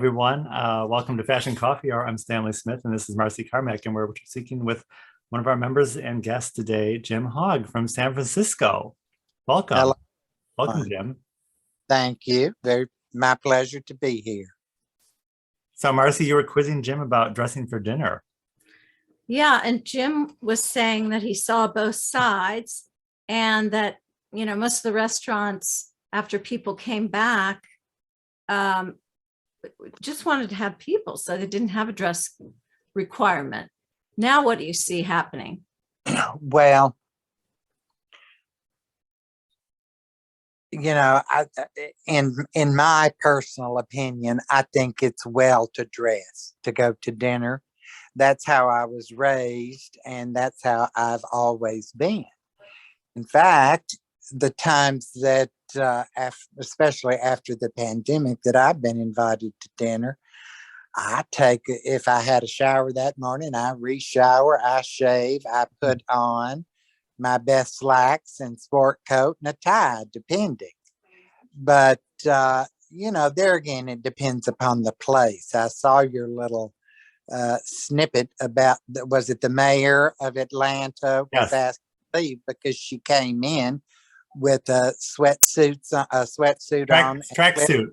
Everyone. Welcome to Fashion Coffee Hour. I'm Stanley Smith, and this is Marcy Carmack, and we're speaking with one of our members and guests today, Jim Hogg from San Francisco. Welcome. Hello. Welcome, Jim. Thank you. Very my pleasure to be here. So, Marcy, you were quizzing Jim about dressing for dinner. Yeah, and Jim was saying that he saw both sides and that, most of the restaurants, after people came back, just wanted to have people, so they didn't have a dress requirement. Now, what do you see happening? Well, in my personal opinion, I think it's well to dress to go to dinner. That's how I was raised, and that's how I've always been. In fact, the times that, especially after the pandemic, that I've been invited to dinner, if I had a shower that morning, I re-shower, I shave, I put on my best slacks and sport coat and a tie, depending. But, there again, it depends upon the place. I saw your little snippet about, was it the mayor of Atlanta was Yes. asked to leave because she came in with a sweatsuit on. Tracksuit.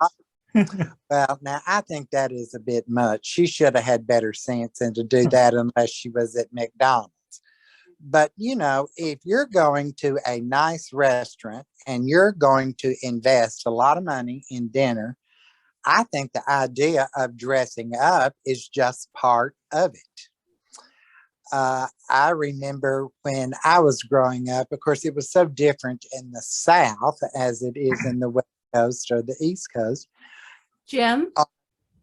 Well, now I think that is a bit much. She should have had better sense than to do that unless she was at McDonald's. But, if you're going to a nice restaurant and you're going to invest a lot of money in dinner, I think the idea of dressing up is just part of it. I remember when I was growing up, of course, it was so different in the South as it is in the West Coast or the East Coast. Jim,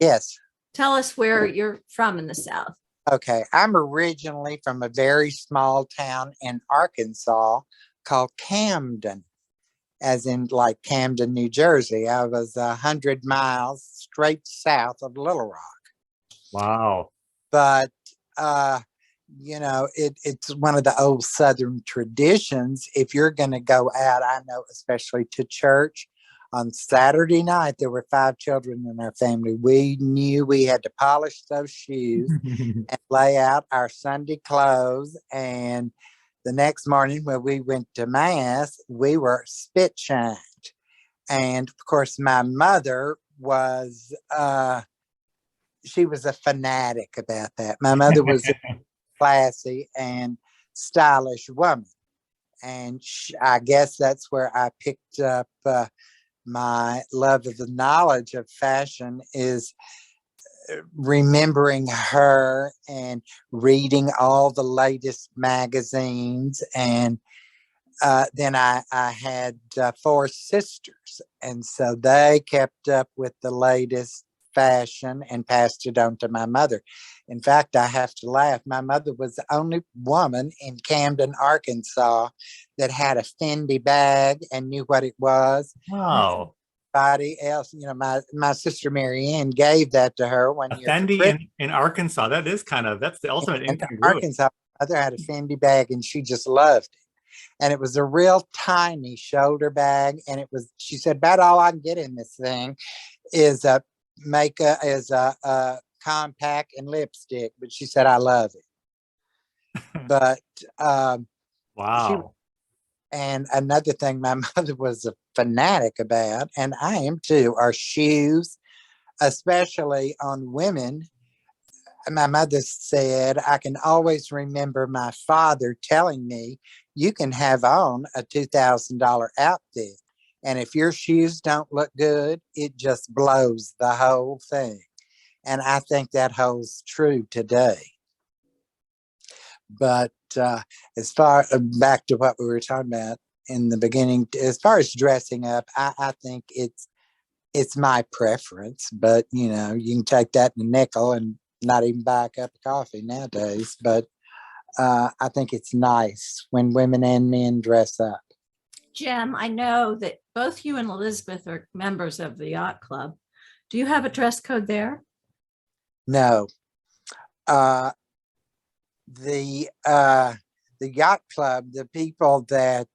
Yes. tell us where you're from in the South. Okay. I'm originally from a very small town in Arkansas called Camden, as in like Camden, New Jersey. I was 100 miles straight south of Little Rock. Wow. But, it's one of the old Southern traditions. If you're going to go out, I know, especially to church, on Saturday night, there were 5 children in our family. We knew we had to polish those shoes and lay out our Sunday clothes. And the next morning when we went to mass, we were spit shined. And of course, my mother was, she was a fanatic about that. My mother was a classy and stylish woman. And I guess that's where I picked up my love of the knowledge of fashion, is remembering her and reading all the latest magazines. And then I had 4 sisters, and so they kept up with the latest fashion and passed it on to my mother. In fact, I have to laugh. My mother was the only woman in Camden, Arkansas that had a Fendi bag and knew what it was. Wow. Everybody else, my sister Mary Ann gave that to her one A year for Fendi Christmas. in Arkansas. That's the ultimate In incongruity. Arkansas, my mother had a Fendi bag and she just loved it. And it was a real tiny shoulder bag. And she said, about all I can get in this thing is a compact and lipstick. But she said, I love it. But Wow. and another thing my mother was a fanatic about, and I am too, are shoes, especially on women. My mother said, I can always remember my father telling me, you can have on a $2,000 outfit. And if your shoes don't look good, it just blows the whole thing. And I think that holds true today. But as far back to what we were talking about in the beginning, as far as dressing up, I think it's my preference. But you can take that in a nickel and not even buy a cup of coffee nowadays. But I think it's nice when women and men dress up. Jim, I know that both you and Elizabeth are members of the Yacht Club. Do you have a dress code there? No. The Yacht Club, the people that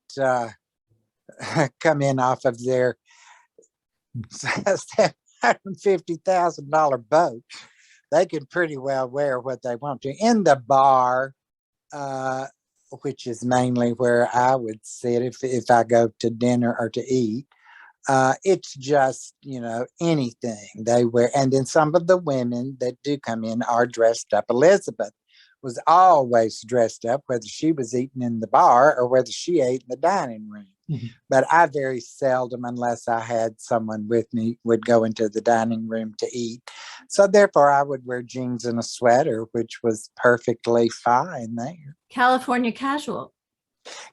come in off of their $150,000 boat, they can pretty well wear what they want to. In the bar, uh, which is mainly where I would sit if I go to dinner or to eat, it's just, anything they wear. And then some of the women that do come in are dressed up. Elizabeth was always dressed up, whether she was eating in the bar or whether she ate in the dining room. But I very seldom, unless I had someone with me, would go into the dining room to eat. So therefore, I would wear jeans and a sweater, which was perfectly fine there. California casual.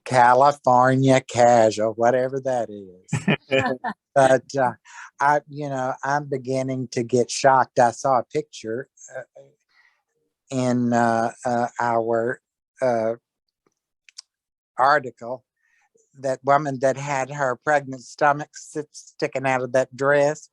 California casual, whatever that is. But I'm beginning to get shocked. I saw a picture in our article, that woman that had her pregnant stomach sticking out of that dress.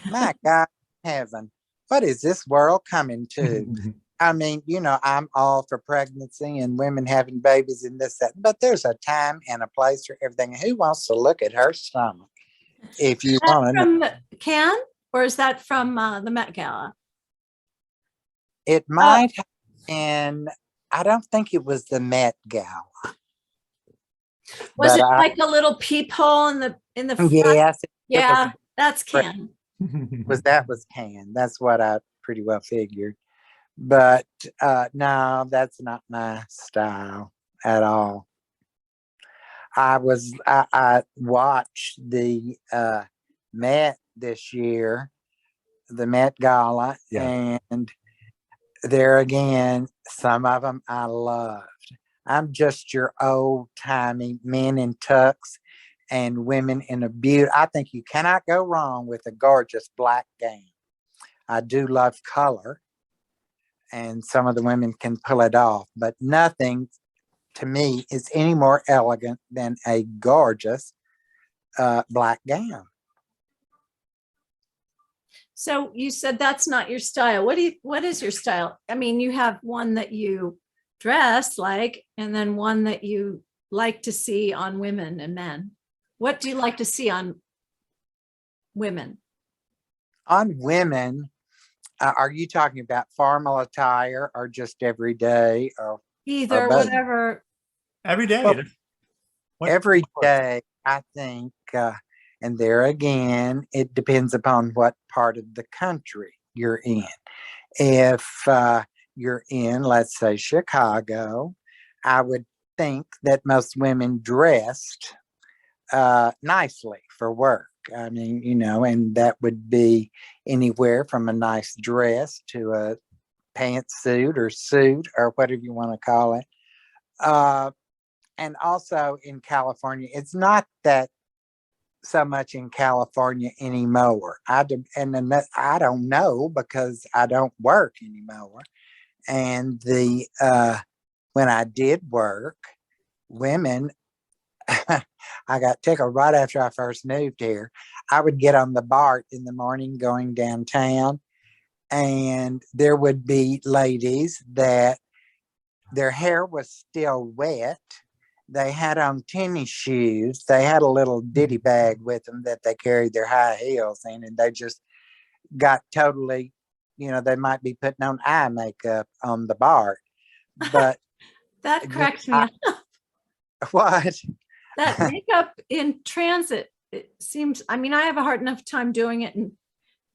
My God, heaven, what is this world coming to? I mean, I'm all for pregnancy and women having babies and this, that, but there's a time and a place for everything. Who wants to look at her stomach? If you want to know. From Cannes, or is that from the Met Gala? It might have been, I don't think it was the Met Gala. Was it like a little peephole in the front? Yes. Yeah, that's Cannes. Was Cannes. That's what I pretty well figured. But no, that's not my style at all. I watched the Met this year, the Met Gala, and there again, some of them I loved. I'm just your old-timey men in tux and women in a beauty. I think you cannot go wrong with a gorgeous black gown. I do love color, and some of the women can pull it off, but nothing to me is any more elegant than a gorgeous black gown. So you said that's not your style. What is your style? I mean, you have one that you dress like, and then one that you like to see on women and men. What do you like to see on women? On women, are you talking about formal attire or just every day, or either, both? Whatever. Every day. Well, every day, I think, and there again, it depends upon what part of the country you're in. If you're in, let's say, Chicago, I would think that most women dressed nicely for work. I mean, and that would be anywhere from a nice dress to a pantsuit or suit or whatever you want to call it. And also in California, it's not that so much in California anymore. I don't know because I don't work anymore. And when I did work, women, I got tickled right after I first moved here. I would get on the BART in the morning going downtown, and there would be ladies that their hair was still wet. They had on tennis shoes. They had a little ditty bag with them that they carried their high heels in, and they just got totally, they might be putting on eye makeup on the BART. But that cracks me up. What? That makeup in transit, it seems, I mean, I have a hard enough time doing it in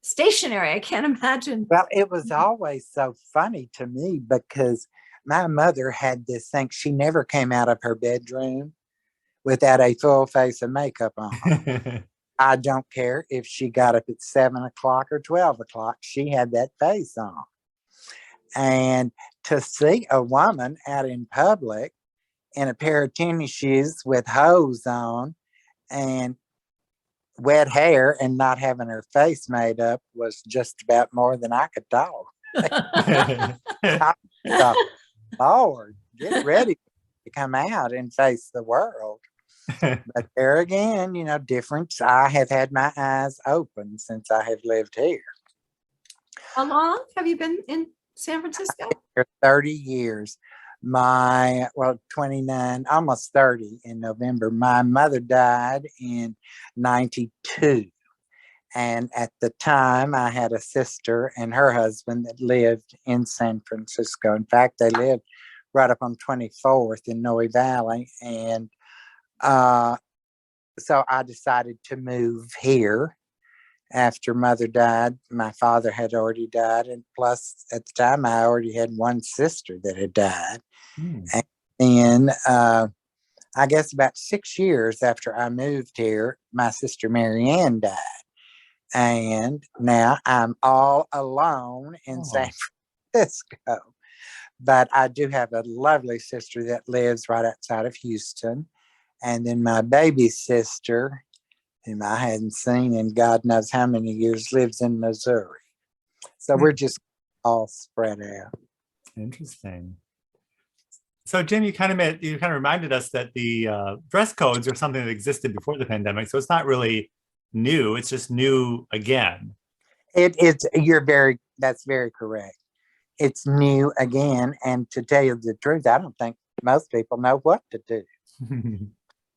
stationary. I can't imagine. Well, it was always so funny to me because my mother had this thing. She never came out of her bedroom without a full face of makeup on. I don't care if she got up at 7 o'clock or 12 o'clock. She had that face on. And to see a woman out in public in a pair of tennis shoes with hose on and wet hair and not having her face made up was just about more than I could tolerate. I thought, Lord, get ready to come out and face the world. But there again, difference. I have had my eyes open since I have lived here. How long have you been in San Francisco? 30 years. 29, almost 30 in November. My mother died in 92. And at the time, I had a sister and her husband that lived in San Francisco. In fact, they lived right up on 24th in Noe Valley. And uh, so I decided to move here after mother died. My father had already died. And plus, at the time, I already had one sister that had died. Hmm. And then, I guess about 6 years after I moved here, my sister Marianne died. And now I'm all alone in Oh, San Francisco. But I do have a lovely sister that lives right outside of Houston. And then my baby sister, whom I hadn't seen in God knows how many years, lives in Missouri. So we're just all spread out. interesting. So Jim, you kind of reminded us that the dress codes are something that existed before the pandemic. So it's not really new. It's just new again. That's very correct. It's new again. And to tell you the truth, I don't think most people know what to do,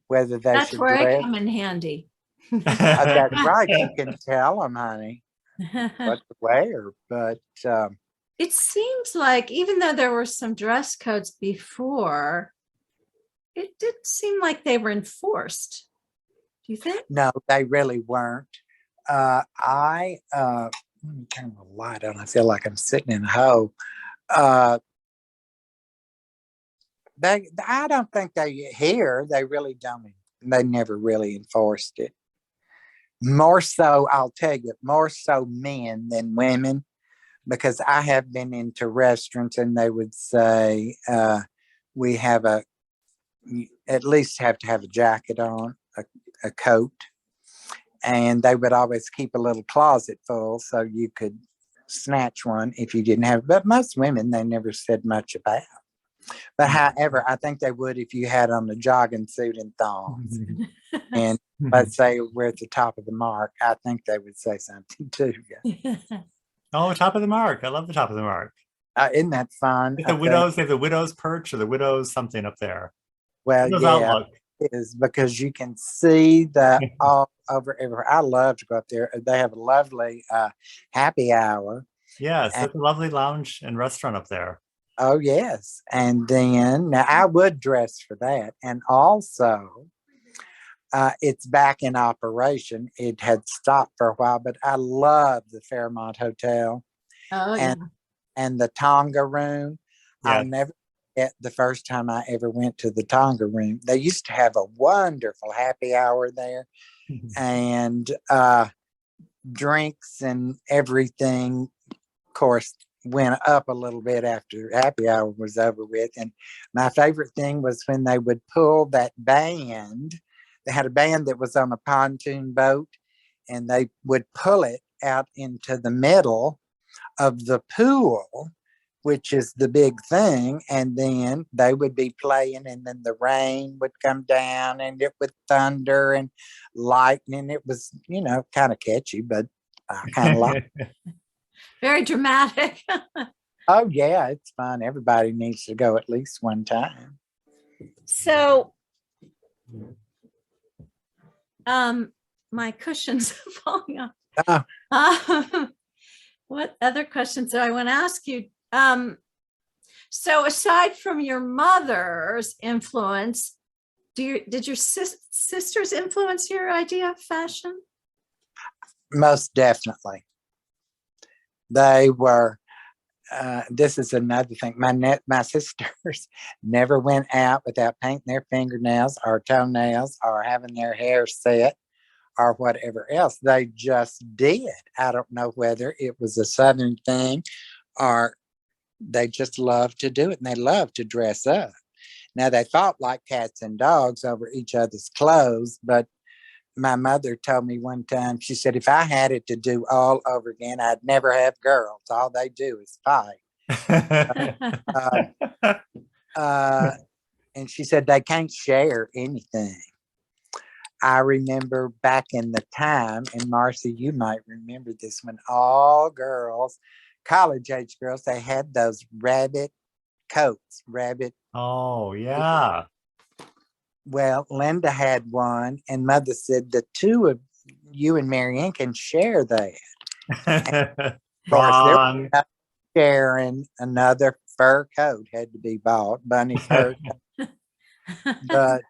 whether they That's should where I dress. come in handy. That's right. You can tell them, honey, what to wear. But It seems like even though there were some dress codes before, it didn't seem like they were enforced. Do you think? no, they really weren't. Let me turn the light on. I feel like I'm sitting in a hole. Uh, I don't think they really don't. They never really enforced it. More so, I'll tell you, more so men than women, because I have been into restaurants and they would say, we have you at least have to have a jacket on, a coat, and they would always keep a little closet full so you could snatch one if you didn't have. But most women, they never said much about. But however, I think they would if you had on a jogging suit and thongs. And let's say we're at the top of the mark, I think they would say something too. Oh, top of the mark. I love the top of the mark. Isn't that fun? They have the widow's perch or the widow's something up there. Well, Widow's yeah, outlook. it is because you can see the all over everywhere. I love to go up there. They have a lovely happy hour. Yes, And, it's a lovely lounge and restaurant up there. oh, yes. And then now I would dress for that. And also, it's back in operation. It had stopped for a while, but I love the Fairmont Hotel Oh, yeah. and the Tonga room. Yeah. I'll never forget the first time I ever went to the Tonga room. They used to have a wonderful happy hour there, and drinks and everything, of course, went up a little bit after happy hour was over with. And my favorite thing was when they would pull that band. They had a band that was on a pontoon boat, and they would pull it out into the middle of the pool, which is the big thing. And then they would be playing, and then the rain would come down, and it would thunder and lightning. It was, kind of catchy, but I kind of like it. Very dramatic. Oh, yeah, it's fun. Everybody needs to go at least one time. So, my cushions are falling off. Oh. What other questions do I want to ask you? So aside from your mother's influence, did your sisters influence your idea of fashion? Most definitely. They were, this is another thing. My sisters never went out without painting their fingernails or toenails or having their hair set or whatever else. They just did. I don't know whether it was a Southern thing or they just loved to do it, and they loved to dress up. Now, they fought like cats and dogs over each other's clothes, but my mother told me one time, she said, if I had it to do all over again, I'd never have girls. All they do is fight. And she said they can't share anything. I remember back in the time, and Marcy, you might remember this, when all girls, college age girls, they had those rabbit coats, Oh, yeah. Well, Linda had one, and Mother said the two of you and Marianne can share that. Of course, there was Wrong. no sharing. Another fur coat had to be bought, bunny fur. But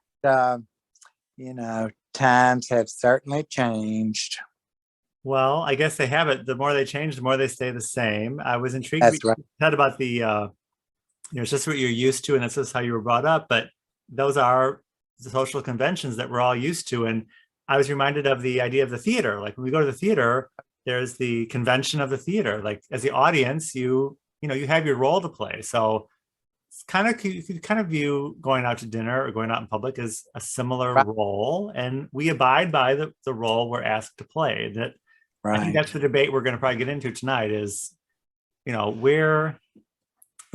times have certainly changed. Well, I guess they have it. The more they change, the more they stay the same. I was intrigued That's right. you said about the it's just what you're used to, and that's just how you were brought up. But those are the social conventions that we're all used to. And I was reminded of the idea of the theater. Like when we go to the theater, there's the convention of the theater. Like as the audience, you have your role to play. So it's kind of, you could kind of view going out to dinner or going out in public as a similar Right. role, and we abide by the role we're asked to play. That I think Right. that's the debate we're going to probably get into tonight is, where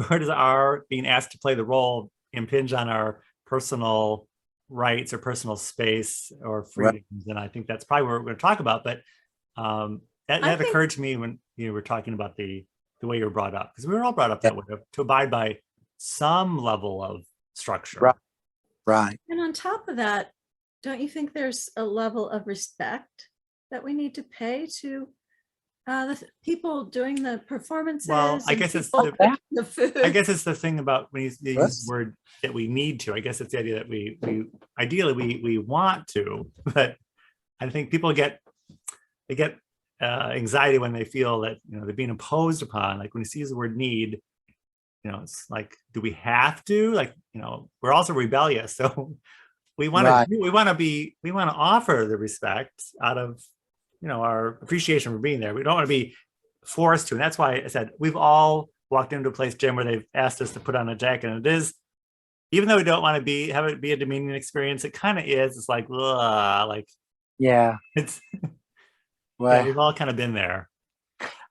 does our being asked to play the role impinge on our personal rights or personal space or Right. freedoms? And I think that's probably what we're going to talk about. But that I think- occurred to me when you were talking about the way you were brought up, because we were all brought up that way, to abide by some level of structure. Right. Right. And on top of that, don't you think there's a level of respect that we need to pay to the people doing the performances? Well, I and guess it's people cooking the food. I guess it's the thing about when you use Yes. the word that we need to. I guess it's the idea that we ideally we want to, but I think people get anxiety when they feel that they're being imposed upon. Like when you see the word need, it's like, do we have to? Like we're also rebellious, so we want Right. to we want to offer the respect out of our appreciation for being there. We don't want to be forced to, and that's why I said we've all walked into a place, Jim, where they've asked us to put on a jacket, and it is, even though we don't want to have it be a demeaning experience, it kind of is. It's like, ugh, like Yeah. it's Well, we've all kind of been there.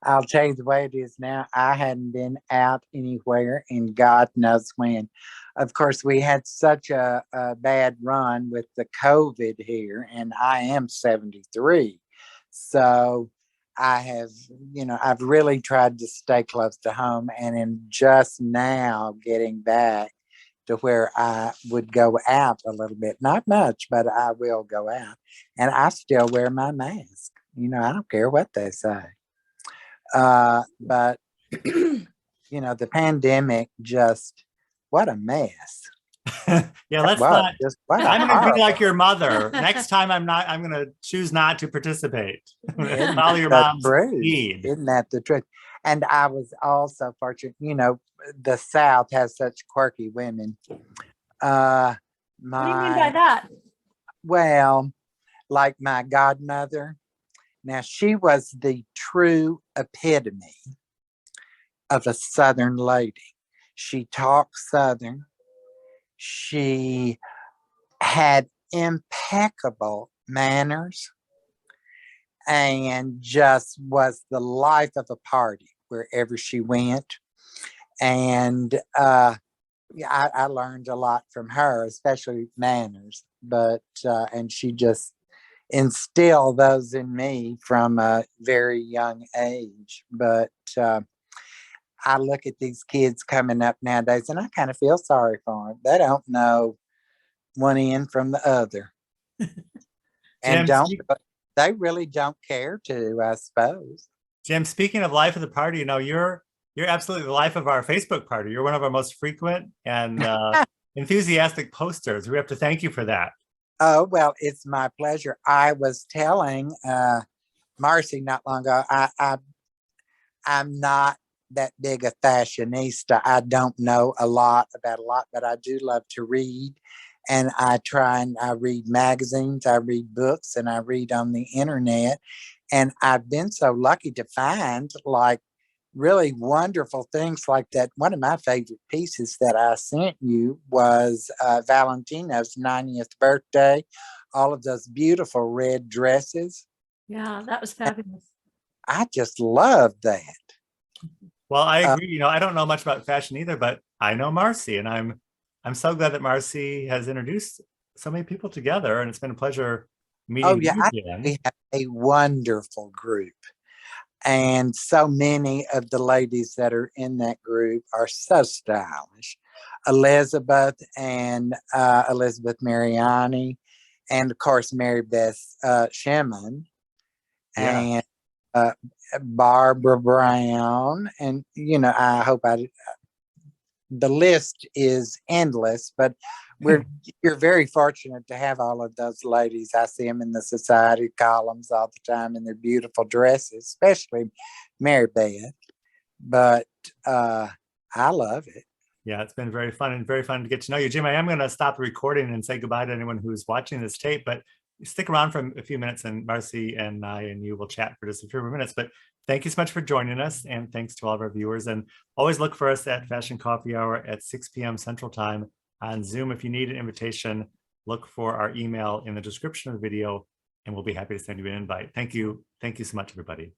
I'll tell you the way it is now. I hadn't been out anywhere in God knows when. Of course, we had such a bad run with the COVID here, and I am 73. So I have, I've really tried to stay close to home, and am just now getting back to where I would go out a little bit. Not much, but I will go out. And I still wear my mask. I don't care what they say. But the pandemic, just what a mess. Yeah, let's Well, not. just what a I'm going to be horrible- like your mother. Next time, I'm going to choose not to participate. Yeah. Follow your the mom's truth. lead. Isn't that the truth? And I was also fortunate, the South has such quirky women. What do you mean by that? Well, like my godmother. Now, she was the true epitome of a Southern lady. She talked Southern. She had impeccable manners and just was the life of a party wherever she went. And I learned a lot from her, especially manners. But and she just instilled those in me from a very young age. But I look at these kids coming up nowadays, and I kind of feel sorry for them. They don't know one end from the other, and Jim, they really don't care to, I suppose. Jim, speaking of life of the party, you're absolutely the life of our Facebook party. You're one of our most frequent and enthusiastic posters. We have to thank you for that. Oh, well, it's my pleasure. I was telling Marcy not long ago, I'm not that big a fashionista. I don't know a lot about a lot, but I do love to read. And I read magazines, I read books, and I read on the internet. And I've been so lucky to find like really wonderful things like that. One of my favorite pieces that I sent you was Valentino's 90th birthday, all of those beautiful red dresses. Yeah, that was fabulous. I just love that. Well, I agree. I don't know much about fashion either, but I know Marcy, and I'm so glad that Marcy has introduced so many people together, and it's been a pleasure meeting Oh, yeah, you, Jen. we have a wonderful group. And so many of the ladies that are in that group are so stylish. Elizabeth and Elizabeth Mariani, and of course, Mary Beth Shemin. Yeah. and Barbara Brown, and I hope the list is endless, but you're very fortunate to have all of those ladies. I see them in the society columns all the time in their beautiful dresses, especially Mary Beth. But I love it. Yeah, it's been very fun and very fun to get to know you. Jim, I am going to stop the recording and say goodbye to anyone who's watching this tape, but stick around for a few minutes and Marcy and I and you will chat for just a few more minutes. But thank you so much for joining us, and thanks to all of our viewers. And always look for us at Fashion Coffee Hour at 6 p.m. Central Time on Zoom. If you need an invitation, look for our email in the description of the video and we'll be happy to send you an invite. Thank you. Thank you so much, everybody.